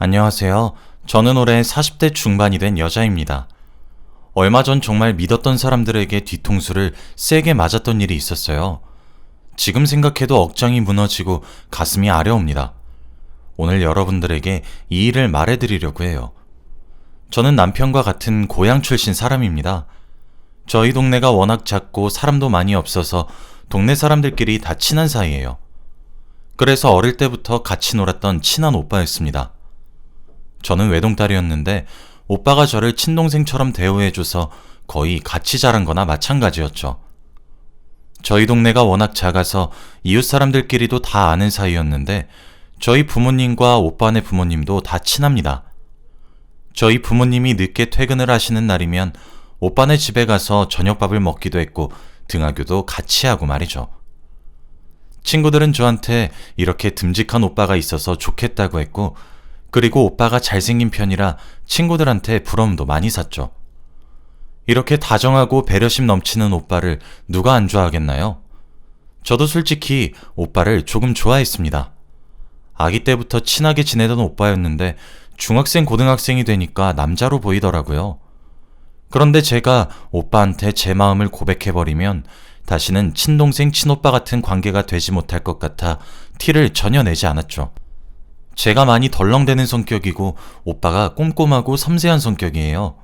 안녕하세요. 저는 올해 40대 중반이 된 여자입니다. 얼마 전 정말 믿었던 사람들에게 뒤통수를 세게 맞았던 일이 있었어요. 지금 생각해도 억장이 무너지고 가슴이 아려옵니다. 오늘 여러분들에게 이 일을 말해드리려고 해요. 저는 남편과 같은 고향 출신 사람입니다. 저희 동네가 워낙 작고 사람도 많이 없어서 동네 사람들끼리 다 친한 사이예요. 그래서 어릴 때부터 같이 놀았던 친한 오빠였습니다. 저는 외동딸이었는데 오빠가 저를 친동생처럼 대우해줘서 거의 같이 자란 거나 마찬가지였죠. 저희 동네가 워낙 작아서 이웃 사람들끼리도 다 아는 사이였는데 저희 부모님과 오빠네 부모님도 다 친합니다. 저희 부모님이 늦게 퇴근을 하시는 날이면 오빠네 집에 가서 저녁밥을 먹기도 했고 등하교도 같이 하고 말이죠. 친구들은 저한테 이렇게 듬직한 오빠가 있어서 좋겠다고 했고 그리고 오빠가 잘생긴 편이라 친구들한테 부러움도 많이 샀죠. 이렇게 다정하고 배려심 넘치는 오빠를 누가 안 좋아하겠나요? 저도 솔직히 오빠를 조금 좋아했습니다. 아기 때부터 친하게 지내던 오빠였는데 중학생, 고등학생이 되니까 남자로 보이더라고요. 그런데 제가 오빠한테 제 마음을 고백해버리면 다시는 친동생, 친오빠 같은 관계가 되지 못할 것 같아 티를 전혀 내지 않았죠. 제가 많이 덜렁대는 성격이고 오빠가 꼼꼼하고 섬세한 성격이에요.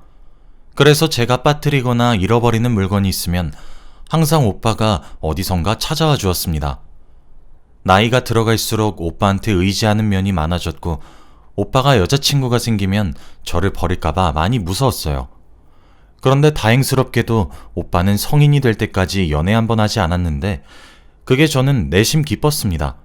그래서 제가 빠뜨리거나 잃어버리는 물건이 있으면 항상 오빠가 어디선가 찾아와 주었습니다. 나이가 들어갈수록 오빠한테 의지하는 면이 많아졌고 오빠가 여자친구가 생기면 저를 버릴까봐 많이 무서웠어요. 그런데 다행스럽게도 오빠는 성인이 될 때까지 연애 한번 하지 않았는데 그게 저는 내심 기뻤습니다.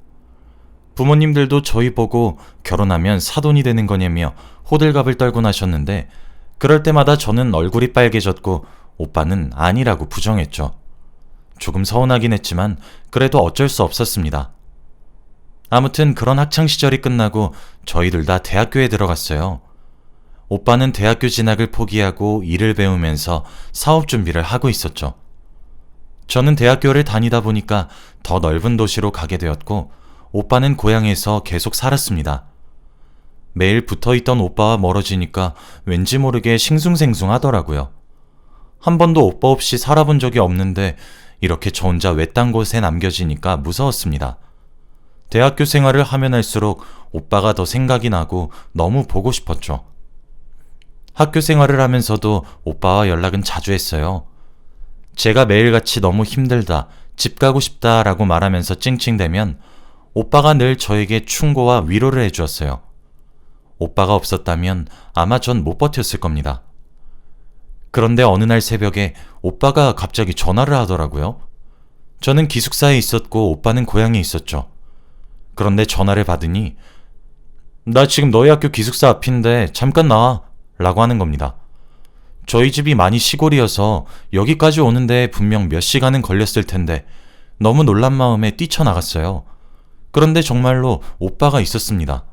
부모님들도 저희 보고 결혼하면 사돈이 되는 거냐며 호들갑을 떨곤 하셨는데 그럴 때마다 저는 얼굴이 빨개졌고 오빠는 아니라고 부정했죠. 조금 서운하긴 했지만 그래도 어쩔 수 없었습니다. 아무튼 그런 학창시절이 끝나고 저희들 다 대학교에 들어갔어요. 오빠는 대학교 진학을 포기하고 일을 배우면서 사업 준비를 하고 있었죠. 저는 대학교를 다니다 보니까 더 넓은 도시로 가게 되었고 오빠는 고향에서 계속 살았습니다. 매일 붙어있던 오빠와 멀어지니까 왠지 모르게 싱숭생숭하더라고요. 한 번도 오빠 없이 살아본 적이 없는데 이렇게 저 혼자 외딴 곳에 남겨지니까 무서웠습니다. 대학교 생활을 하면 할수록 오빠가 더 생각이 나고 너무 보고 싶었죠. 학교 생활을 하면서도 오빠와 연락은 자주 했어요. 제가 매일같이 너무 힘들다, 집 가고 싶다 라고 말하면서 찡찡대면 오빠가 늘 저에게 충고와 위로를 해주었어요. 오빠가 없었다면 아마 전 못 버텼을 겁니다. 그런데 어느 날 새벽에 오빠가 갑자기 전화를 하더라고요. 저는 기숙사에 있었고 오빠는 고향에 있었죠. 그런데 전화를 받으니 나 지금 너희 학교 기숙사 앞인데 잠깐 나와 라고 하는 겁니다. 저희 집이 많이 시골이어서 여기까지 오는데 분명 몇 시간은 걸렸을 텐데 너무 놀란 마음에 뛰쳐나갔어요. 그런데 정말로 오빠가 있었습니다.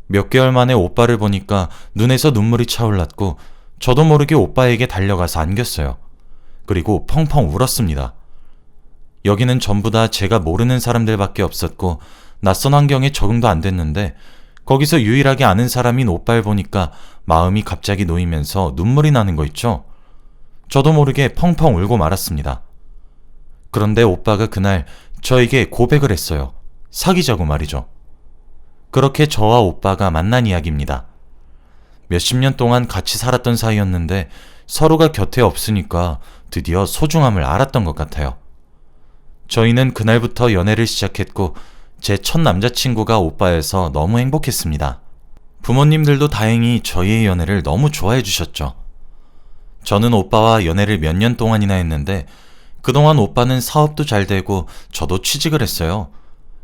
몇 개월 만에 오빠를 보니까 눈에서 눈물이 차올랐고 저도 모르게 오빠에게 달려가서 안겼어요. 그리고 펑펑 울었습니다. 여기는 전부 다 제가 모르는 사람들밖에 없었고 낯선 환경에 적응도 안 됐는데 거기서 유일하게 아는 사람인 오빠를 보니까 마음이 갑자기 놓이면서 눈물이 나는 거 있죠? 저도 모르게 펑펑 울고 말았습니다. 그런데 오빠가 그날 저에게 고백을 했어요. 사귀자고 말이죠. 그렇게 저와 오빠가 만난 이야기입니다. 몇십 년 동안 같이 살았던 사이였는데 서로가 곁에 없으니까 드디어 소중함을 알았던 것 같아요. 저희는 그날부터 연애를 시작했고 제 첫 남자친구가 오빠여서 너무 행복했습니다. 부모님들도 다행히 저희의 연애를 너무 좋아해 주셨죠. 저는 오빠와 연애를 몇 년 동안이나 했는데 그동안 오빠는 사업도 잘 되고 저도 취직을 했어요.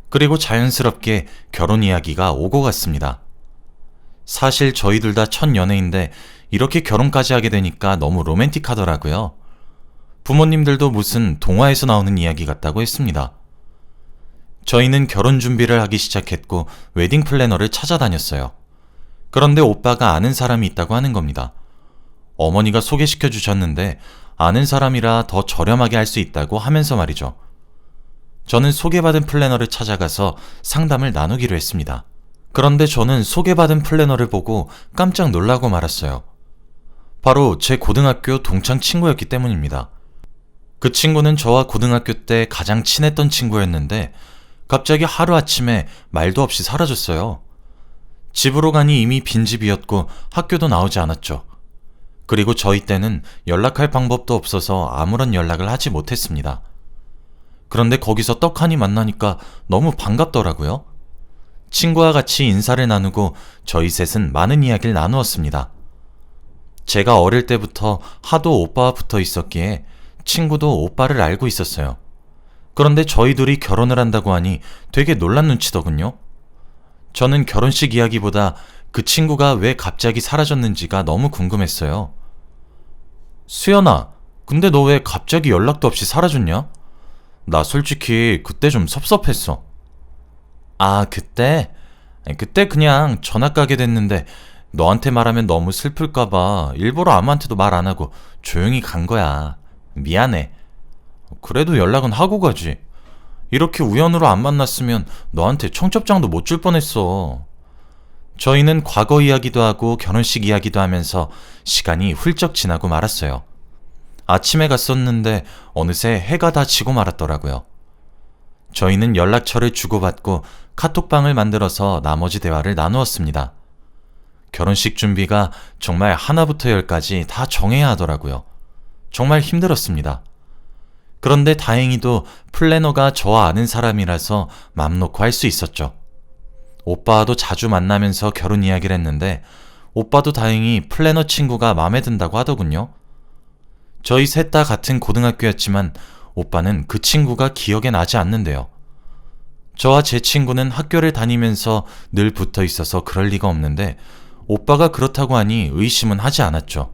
그리고 자연스럽게 결혼 이야기가 오고 갔습니다. 사실 저희들 다 첫 연애인데 이렇게 결혼까지 하게 되니까 너무 로맨틱하더라고요. 부모님들도 무슨 동화에서 나오는 이야기 같다고 했습니다. 저희는 결혼 준비를 하기 시작했고 웨딩 플래너를 찾아다녔어요. 그런데 오빠가 아는 사람이 있다고 하는 겁니다. 어머니가 소개시켜 주셨는데 아는 사람이라 더 저렴하게 할 수 있다고 하면서 말이죠. 저는 소개받은 플래너를 찾아가서 상담을 나누기로 했습니다. 그런데 저는 소개받은 플래너를 보고 깜짝 놀라고 말았어요. 바로 제 고등학교 동창 친구였기 때문입니다. 그 친구는 저와 고등학교 때 가장 친했던 친구였는데 갑자기 하루아침에 말도 없이 사라졌어요. 집으로 가니 이미 빈집이었고 학교도 나오지 않았죠. 그리고 저희 때는 연락할 방법도 없어서 아무런 연락을 하지 못했습니다. 그런데 거기서 떡하니 만나니까 너무 반갑더라고요. 친구와 같이 인사를 나누고 저희 셋은 많은 이야기를 나누었습니다. 제가 어릴 때부터 하도 오빠와 붙어 있었기에 친구도 오빠를 알고 있었어요. 그런데 저희 둘이 결혼을 한다고 하니 되게 놀란 눈치더군요. 저는 결혼식 이야기보다 그 친구가 왜 갑자기 사라졌는지가 너무 궁금했어요. 수연아, 근데 너 왜 갑자기 연락도 없이 사라졌냐? 나 솔직히 그때 좀 섭섭했어. 아, 그때? 그때 그냥 전학 가게 됐는데 너한테 말하면 너무 슬플까봐 일부러 아무한테도 말 안 하고 조용히 간 거야. 미안해. 그래도 연락은 하고 가지. 이렇게 우연으로 안 만났으면 너한테 청첩장도 못 줄 뻔했어. 저희는 과거 이야기도 하고 결혼식 이야기도 하면서 시간이 훌쩍 지나고 말았어요. 아침에 갔었는데 어느새 해가 다 지고 말았더라고요. 저희는 연락처를 주고받고 카톡방을 만들어서 나머지 대화를 나누었습니다. 결혼식 준비가 정말 하나부터 열까지 다 정해야 하더라고요. 정말 힘들었습니다. 그런데 다행히도 플래너가 저와 아는 사람이라서 맘 놓고 할 수 있었죠. 오빠와도 자주 만나면서 결혼 이야기를 했는데 오빠도 다행히 플래너 친구가 마음에 든다고 하더군요. 저희 셋 다 같은 고등학교였지만 오빠는 그 친구가 기억에 나지 않는데요. 저와 제 친구는 학교를 다니면서 늘 붙어 있어서 그럴 리가 없는데 오빠가 그렇다고 하니 의심은 하지 않았죠.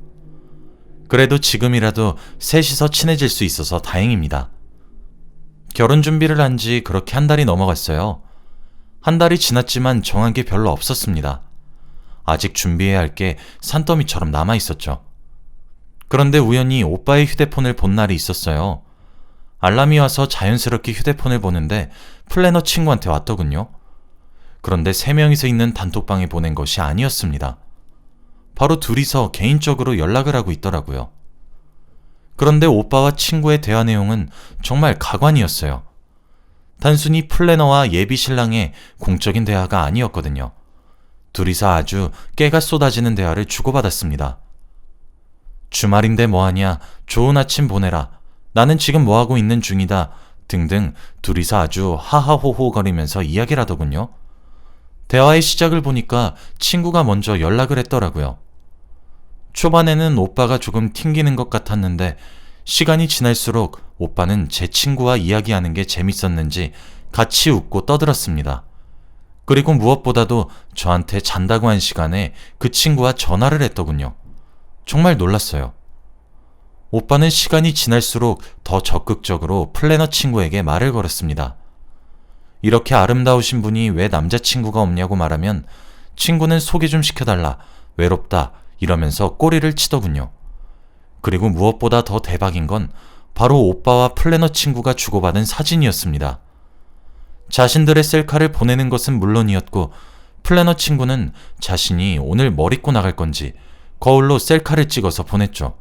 그래도 지금이라도 셋이서 친해질 수 있어서 다행입니다. 결혼 준비를 한 지 그렇게 한 달이 넘어갔어요. 한 달이 지났지만 정한 게 별로 없었습니다. 아직 준비해야 할 게 산더미처럼 남아 있었죠. 그런데 우연히 오빠의 휴대폰을 본 날이 있었어요. 알람이 와서 자연스럽게 휴대폰을 보는데 플래너 친구한테 왔더군요. 그런데 3명이서 있는 단톡방에 보낸 것이 아니었습니다. 바로 둘이서 개인적으로 연락을 하고 있더라고요. 그런데 오빠와 친구의 대화 내용은 정말 가관이었어요. 단순히 플래너와 예비 신랑의 공적인 대화가 아니었거든요. 둘이서 아주 깨가 쏟아지는 대화를 주고받았습니다. 주말인데 뭐하냐, 좋은 아침 보내라, 나는 지금 뭐하고 있는 중이다 등등 둘이서 아주 하하호호거리면서 이야기를 하더군요. 대화의 시작을 보니까 친구가 먼저 연락을 했더라고요. 초반에는 오빠가 조금 튕기는 것 같았는데 시간이 지날수록 오빠는 제 친구와 이야기하는 게 재밌었는지 같이 웃고 떠들었습니다. 그리고 무엇보다도 저한테 잔다고 한 시간에 그 친구와 전화를 했더군요. 정말 놀랐어요. 오빠는 시간이 지날수록 더 적극적으로 플래너 친구에게 말을 걸었습니다. 이렇게 아름다우신 분이 왜 남자친구가 없냐고 말하면 친구는 소개 좀 시켜달라, 외롭다 이러면서 꼬리를 치더군요. 그리고 무엇보다 더 대박인 건 바로 오빠와 플래너 친구가 주고받은 사진이었습니다. 자신들의 셀카를 보내는 것은 물론이었고 플래너 친구는 자신이 오늘 뭘 입고 나갈 건지 거울로 셀카를 찍어서 보냈죠.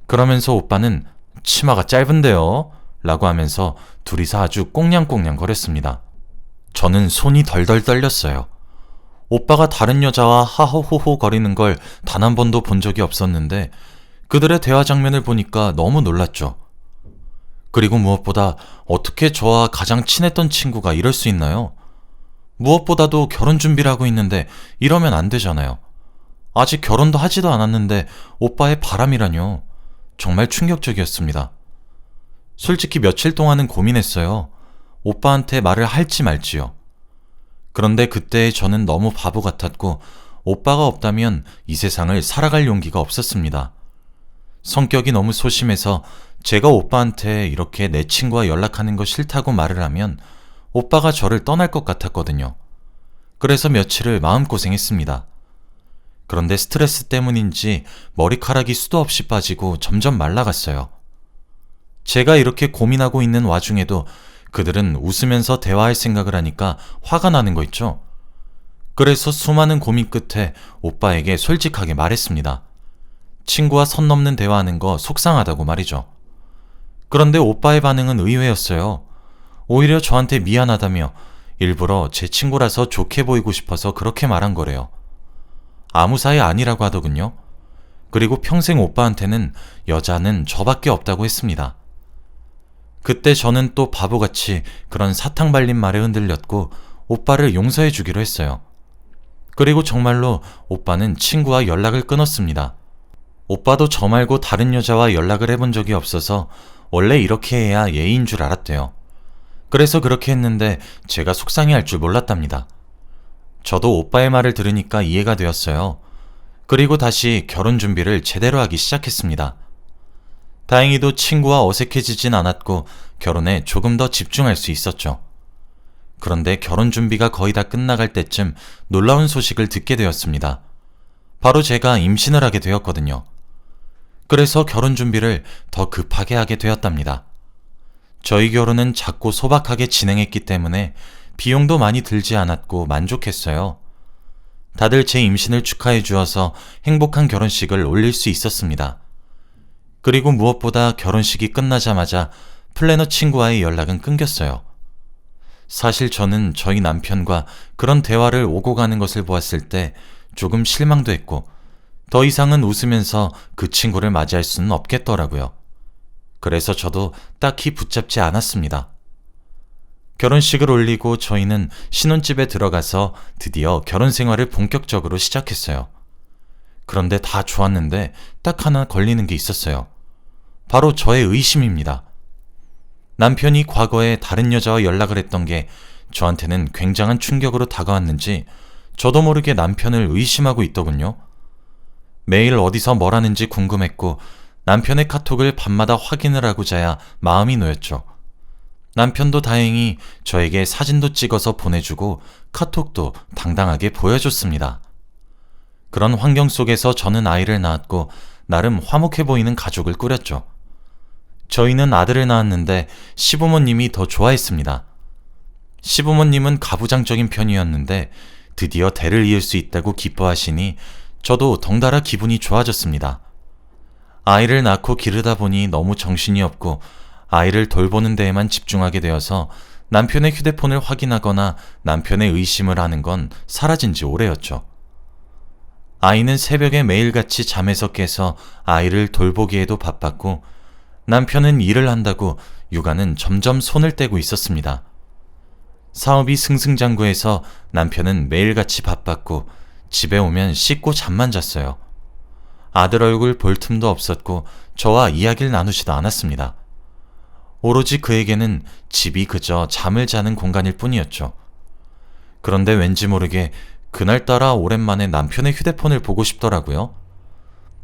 그러면서 오빠는 치마가 짧은데요? 라고 하면서 둘이서 아주 꽁냥꽁냥 거렸습니다. 저는 손이 덜덜 떨렸어요. 오빠가 다른 여자와 하호호호 거리는 걸 단 한 번도 본 적이 없었는데 그들의 대화 장면을 보니까 너무 놀랐죠. 그리고 무엇보다 어떻게 저와 가장 친했던 친구가 이럴 수 있나요? 무엇보다도 결혼 준비를 하고 있는데 이러면 안 되잖아요. 아직 결혼도 하지도 않았는데 오빠의 바람이라뇨. 정말 충격적이었습니다. 솔직히 며칠 동안은 고민했어요. 오빠한테 말을 할지 말지요. 그런데 그때의 저는 너무 바보 같았고 오빠가 없다면 이 세상을 살아갈 용기가 없었습니다. 성격이 너무 소심해서 제가 오빠한테 이렇게 내 친구와 연락하는 거 싫다고 말을 하면 오빠가 저를 떠날 것 같았거든요. 그래서 며칠을 마음고생했습니다. 그런데 스트레스 때문인지 머리카락이 수도 없이 빠지고 점점 말라갔어요. 제가 이렇게 고민하고 있는 와중에도 그들은 웃으면서 대화할 생각을 하니까 화가 나는 거 있죠. 그래서 수많은 고민 끝에 오빠에게 솔직하게 말했습니다. 친구와 선 넘는 대화하는 거 속상하다고 말이죠. 그런데 오빠의 반응은 의외였어요. 오히려 저한테 미안하다며 일부러 제 친구라서 좋게 보이고 싶어서 그렇게 말한 거래요. 아무 사이 아니라고 하더군요. 그리고 평생 오빠한테는 여자는 저밖에 없다고 했습니다. 그때 저는 또 바보같이 그런 사탕 발린 말에 흔들렸고 오빠를 용서해 주기로 했어요. 그리고 정말로 오빠는 친구와 연락을 끊었습니다. 오빠도 저 말고 다른 여자와 연락을 해본 적이 없어서 원래 이렇게 해야 예의인 줄 알았대요. 그래서 그렇게 했는데 제가 속상해할 줄 몰랐답니다. 저도 오빠의 말을 들으니까 이해가 되었어요. 그리고 다시 결혼 준비를 제대로 하기 시작했습니다. 다행히도 친구와 어색해지진 않았고 결혼에 조금 더 집중할 수 있었죠. 그런데 결혼 준비가 거의 다 끝나갈 때쯤 놀라운 소식을 듣게 되었습니다. 바로 제가 임신을 하게 되었거든요. 그래서 결혼 준비를 더 급하게 하게 되었답니다. 저희 결혼은 작고 소박하게 진행했기 때문에 비용도 많이 들지 않았고 만족했어요. 다들 제 임신을 축하해 주어서 행복한 결혼식을 올릴 수 있었습니다. 그리고 무엇보다 결혼식이 끝나자마자 플래너 친구와의 연락은 끊겼어요. 사실 저는 저희 남편과 그런 대화를 오고 가는 것을 보았을 때 조금 실망도 했고 더 이상은 웃으면서 그 친구를 맞이할 수는 없겠더라고요. 그래서 저도 딱히 붙잡지 않았습니다. 결혼식을 올리고 저희는 신혼집에 들어가서 드디어 결혼 생활을 본격적으로 시작했어요. 그런데 다 좋았는데 딱 하나 걸리는 게 있었어요. 바로 저의 의심입니다. 남편이 과거에 다른 여자와 연락을 했던 게 저한테는 굉장한 충격으로 다가왔는지 저도 모르게 남편을 의심하고 있더군요. 매일 어디서 뭘 하는지 궁금했고 남편의 카톡을 밤마다 확인을 하고자야 마음이 놓였죠. 남편도 다행히 저에게 사진도 찍어서 보내주고 카톡도 당당하게 보여줬습니다. 그런 환경 속에서 저는 아이를 낳았고 나름 화목해 보이는 가족을 꾸렸죠. 저희는 아들을 낳았는데 시부모님이 더 좋아했습니다. 시부모님은 가부장적인 편이었는데 드디어 대를 이을 수 있다고 기뻐하시니 저도 덩달아 기분이 좋아졌습니다. 아이를 낳고 기르다 보니 너무 정신이 없고 아이를 돌보는 데에만 집중하게 되어서 남편의 휴대폰을 확인하거나 남편의 의심을 하는 건 사라진 지 오래였죠. 아이는 새벽에 매일같이 잠에서 깨서 아이를 돌보기에도 바빴고 남편은 일을 한다고 육아는 점점 손을 떼고 있었습니다. 사업이 승승장구해서 남편은 매일같이 바빴고 집에 오면 씻고 잠만 잤어요. 아들 얼굴 볼 틈도 없었고 저와 이야기를 나누지도 않았습니다. 오로지 그에게는 집이 그저 잠을 자는 공간일 뿐이었죠. 그런데 왠지 모르게 그날따라 오랜만에 남편의 휴대폰을 보고 싶더라고요.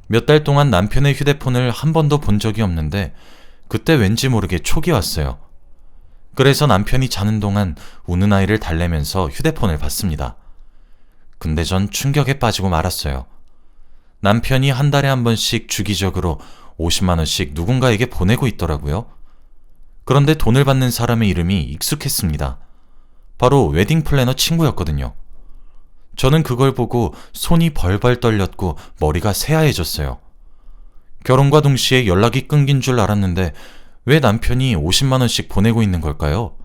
몇 달 동안 남편의 휴대폰을 한 번도 본 적이 없는데 그때 왠지 모르게 촉이 왔어요. 그래서 남편이 자는 동안 우는 아이를 달래면서 휴대폰을 봤습니다. 근데 전 충격에 빠지고 말았어요. 남편이 한 달에 한 번씩 주기적으로 50만 원씩 누군가에게 보내고 있더라고요. 그런데 돈을 받는 사람의 이름이 익숙했습니다. 바로 웨딩 플래너 친구였거든요. 저는 그걸 보고 손이 벌벌 떨렸고 머리가 새하얘졌어요. 결혼과 동시에 연락이 끊긴 줄 알았는데 왜 남편이 50만 원씩 보내고 있는 걸까요?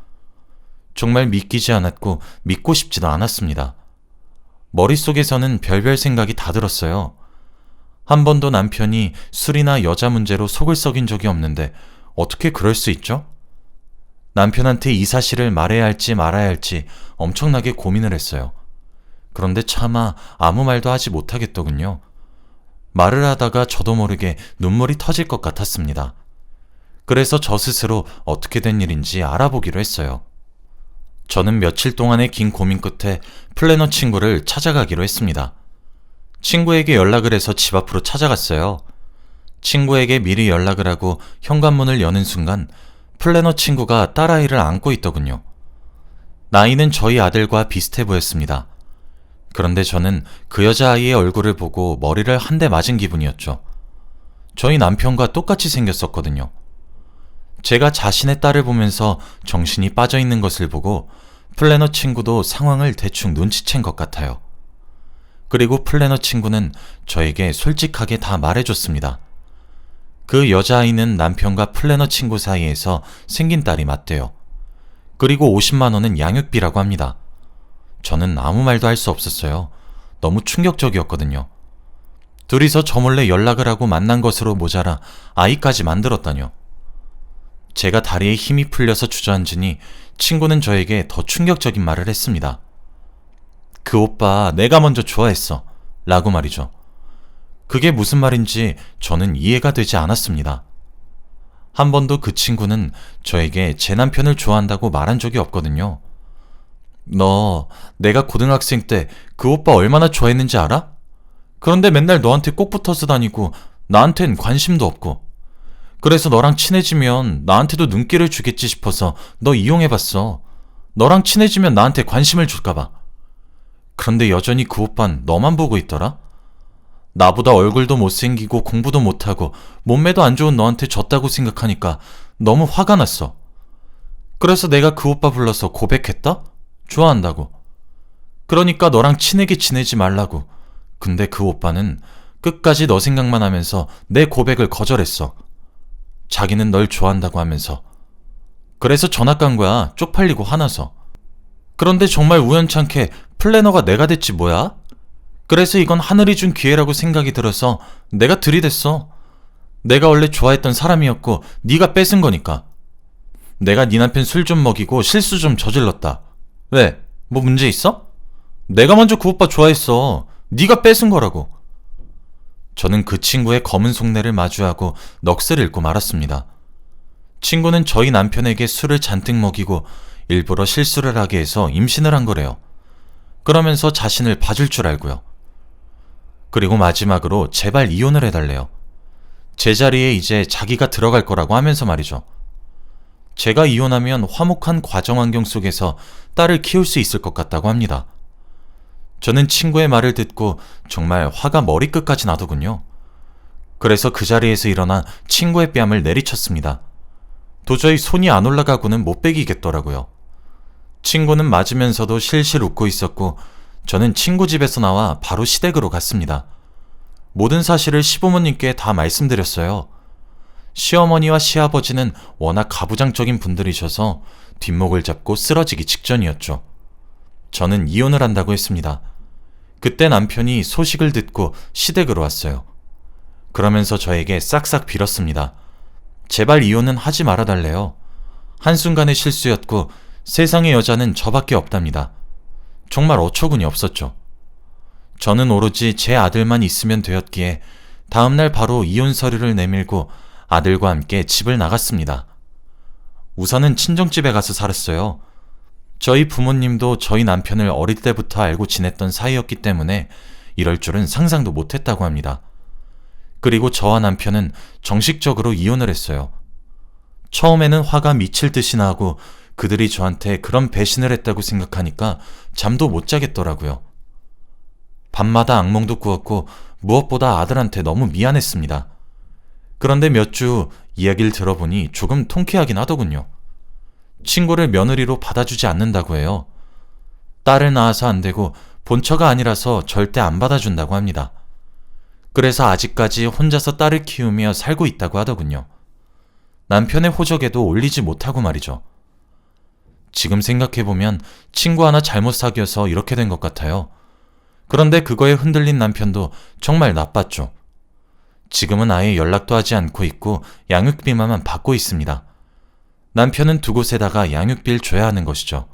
정말 믿기지 않았고 믿고 싶지도 않았습니다. 머릿속에서는 별별 생각이 다 들었어요. 한 번도 남편이 술이나 여자 문제로 속을 썩인 적이 없는데 어떻게 그럴 수 있죠? 남편한테 이 사실을 말해야 할지 말아야 할지 엄청나게 고민을 했어요. 그런데 차마 아무 말도 하지 못하겠더군요. 말을 하다가 저도 모르게 눈물이 터질 것 같았습니다. 그래서 저 스스로 어떻게 된 일인지 알아보기로 했어요. 저는 며칠 동안의 긴 고민 끝에 플래너 친구를 찾아가기로 했습니다. 친구에게 연락을 해서 집 앞으로 찾아갔어요. 친구에게 미리 연락을 하고 현관문을 여는 순간 플래너 친구가 딸아이를 안고 있더군요. 나이는 저희 아들과 비슷해 보였습니다. 그런데 저는 그 여자아이의 얼굴을 보고 머리를 한 대 맞은 기분이었죠. 저희 남편과 똑같이 생겼었거든요. 제가 자신의 딸을 보면서 정신이 빠져 있는 것을 보고 플래너 친구도 상황을 대충 눈치챈 것 같아요. 그리고 플래너 친구는 저에게 솔직하게 다 말해줬습니다. 그 여자아이는 남편과 플래너 친구 사이에서 생긴 딸이 맞대요. 그리고 50만 원은 양육비라고 합니다. 저는 아무 말도 할 수 없었어요. 너무 충격적이었거든요. 둘이서 저 몰래 연락을 하고 만난 것으로 모자라 아이까지 만들었다뇨. 제가 다리에 힘이 풀려서 주저앉으니 친구는 저에게 더 충격적인 말을 했습니다. 그 오빠 내가 먼저 좋아했어. 라고 말이죠. 그게 무슨 말인지 저는 이해가 되지 않았습니다. 한 번도 그 친구는 저에게 제 남편을 좋아한다고 말한 적이 없거든요. 너 내가 고등학생 때 그 오빠 얼마나 좋아했는지 알아? 그런데 맨날 너한테 꼭 붙어서 다니고 나한텐 관심도 없고 그래서 너랑 친해지면 나한테도 눈길을 주겠지 싶어서 너 이용해봤어. 너랑 친해지면 나한테 관심을 줄까봐. 그런데 여전히 그 오빤 너만 보고 있더라? 나보다 얼굴도 못생기고 공부도 못하고 몸매도 안 좋은 너한테 졌다고 생각하니까 너무 화가 났어. 그래서 내가 그 오빠 불러서 고백했다? 좋아한다고. 그러니까 너랑 친하게 지내지 말라고. 근데 그 오빠는 끝까지 너 생각만 하면서 내 고백을 거절했어. 자기는 널 좋아한다고 하면서. 그래서 전학 간 거야. 쪽팔리고 화나서. 그런데 정말 우연찮게 플래너가 내가 됐지 뭐야? 그래서 이건 하늘이 준 기회라고 생각이 들어서 내가 들이댔어. 내가 원래 좋아했던 사람이었고 네가 뺏은 거니까. 내가 네 남편 술 좀 먹이고 실수 좀 저질렀다. 왜? 뭐 문제 있어? 내가 먼저 그 오빠 좋아했어. 네가 뺏은 거라고. 저는 그 친구의 검은 속내를 마주하고 넋을 잃고 말았습니다. 친구는 저희 남편에게 술을 잔뜩 먹이고 일부러 실수를 하게 해서 임신을 한 거래요. 그러면서 자신을 봐줄 줄 알고요. 그리고 마지막으로 제발 이혼을 해달래요. 제 자리에 이제 자기가 들어갈 거라고 하면서 말이죠. 제가 이혼하면 화목한 가정환경 속에서 딸을 키울 수 있을 것 같다고 합니다. 저는 친구의 말을 듣고 정말 화가 머리끝까지 나더군요. 그래서 그 자리에서 일어나 친구의 뺨을 내리쳤습니다. 도저히 손이 안 올라가고는 못 베기겠더라고요. 친구는 맞으면서도 실실 웃고 있었고 저는 친구 집에서 나와 바로 시댁으로 갔습니다. 모든 사실을 시부모님께 다 말씀드렸어요. 시어머니와 시아버지는 워낙 가부장적인 분들이셔서 뒷목을 잡고 쓰러지기 직전이었죠. 저는 이혼을 한다고 했습니다. 그때 남편이 소식을 듣고 시댁으로 왔어요. 그러면서 저에게 싹싹 빌었습니다. 제발 이혼은 하지 말아달래요. 한순간의 실수였고 세상의 여자는 저밖에 없답니다. 정말 어처구니 없었죠. 저는 오로지 제 아들만 있으면 되었기에 다음날 바로 이혼 서류를 내밀고 아들과 함께 집을 나갔습니다. 우선은 친정집에 가서 살았어요. 저희 부모님도 저희 남편을 어릴 때부터 알고 지냈던 사이였기 때문에 이럴 줄은 상상도 못했다고 합니다. 그리고 저와 남편은 정식적으로 이혼을 했어요. 처음에는 화가 미칠 듯이 나고 그들이 저한테 그런 배신을 했다고 생각하니까 잠도 못 자겠더라고요. 밤마다 악몽도 꾸었고 무엇보다 아들한테 너무 미안했습니다. 그런데 몇 주 이야기를 들어보니 조금 통쾌하긴 하더군요. 친구를 며느리로 받아주지 않는다고 해요. 딸을 낳아서 안 되고 본처가 아니라서 절대 안 받아준다고 합니다. 그래서 아직까지 혼자서 딸을 키우며 살고 있다고 하더군요. 남편의 호적에도 올리지 못하고 말이죠. 지금 생각해보면 친구 하나 잘못 사귀어서 이렇게 된 것 같아요. 그런데 그거에 흔들린 남편도 정말 나빴죠. 지금은 아예 연락도 하지 않고 있고 양육비만 받고 있습니다. 남편은 두 곳에다가 양육비를 줘야 하는 것이죠.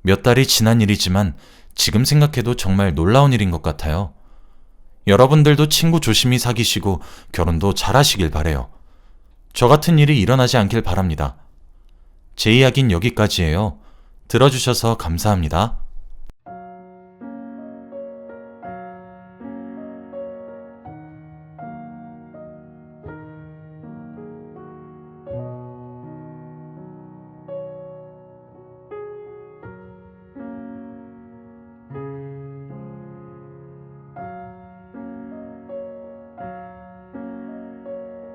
몇 달이 지난 일이지만 지금 생각해도 정말 놀라운 일인 것 같아요. 여러분들도 친구 조심히 사귀시고 결혼도 잘하시길 바래요. 저 같은 일이 일어나지 않길 바랍니다. 제 이야기는 여기까지예요. 들어주셔서 감사합니다.